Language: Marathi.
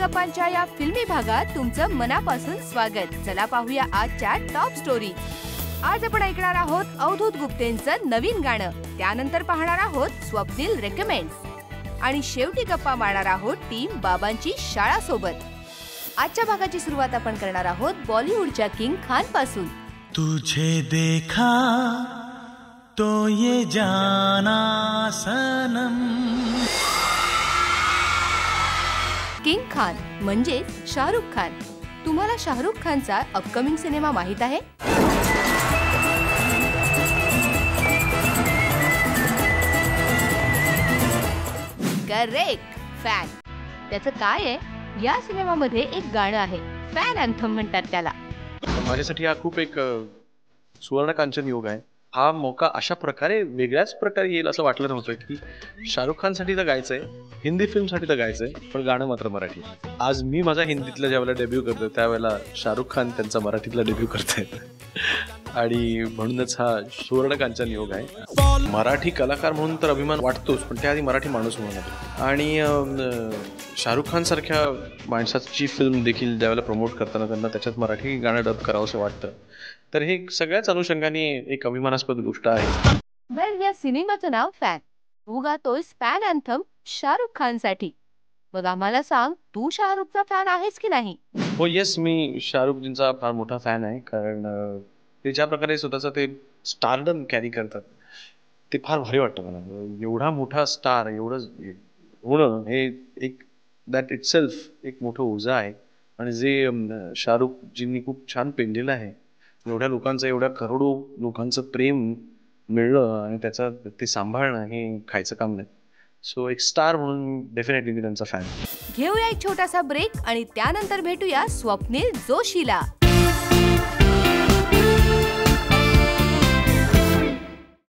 गप्पांच्या या फिल्मी भागात तुमचं मनापासून स्वागत। चला पाहूया आजच्या टॉप स्टोरीज। आज आपण ऐकणार आहोत अवधूत गुप्तेंचं नवीन गाणं, त्यानंतर पाहणार आहोत स्वप्नील रेकमेंड्स आणि शेवटी गप्पा मारणार आहोत टीम बाबांची शाळा सोबत। आजच्या भागाची सुरुवात आपण करणार आहोत बॉलिवूडच्या किंग खान पासून। तुझे देखा तो ये जाना सनम। किंग खान म्हणजे शाहरुख खान। तुम्हाला शाहरुख खानचा अपकमिंग सिनेमा माहित आहे? Correct, fan. त्याचं काय आहे, या सिनेमामध्ये एक गाणं आहे, फॅन अँथम म्हणतात त्याला। माझ्यासाठी हा खूप एक सुवर्णकांचन योग आहे। हा मौका अशा प्रकारे वेगळ्याच प्रकारे येईल असं वाटलं नव्हतं की शाहरुख खानसाठी तर गायचंय, हिंदी फिल्मसाठी तर गायचंय, पण गाणं मात्र मराठी। आज मी माझा हिंदीतला ज्यावेळेला डेब्यू करतोय त्यावेळेला शाहरुख खान त्यांचा मराठीतला डेब्यू करतायत आणि म्हणूनच हा सुवर्णकांचन योग आहे। मराठी कलाकार म्हणून तर अभिमान वाटतोच, पण त्याआधी मराठी माणूस म्हणून। आणि शाहरुख खान सारख्या माणसाची फिल्म देखील ज्यावेळेला प्रमोट करताना त्यांना त्याच्यात मराठी गाणं डब करावं असं वाटतं, तर हे सगळ्याच अनुषंगाने एक अभिमानास्पद गोष्ट आहे। वेल, या सिनेमाचं नाव फॅन, तू गातोयस फॅन अँथम शाहरुख खानसाठी। मग आम्हाला सांग, तू शाहरुखचा फॅन आहेस की नाही? हो, येस, मी शाहरुखजींचा फार मोठा फॅन आहे, कारण ते ज्या प्रकारे स्वतःचं ते स्टारडम कॅरी करतात ते फार भारी वाटतं मला। एवढा मोठा स्टार एवढं होणं हे एक दॅट इटसेल्फ एक मोठं ओझं आहे, आणि जे शाहरुखजींनी खूप छान पेललेलं आहे। एवढ्या लोकांचं, एवढ्या करोडो लोकांचं प्रेम मिळणं आणि त्याचा ते सांभाळणं हे खायचं काम नाही। सो एक स्टार म्हणून डेफिनेटली मी त्यांचा फॅन। घेऊया एक छोटासा ब्रेक आणि त्यानंतर भेटूया स्वप्नील जोशीला।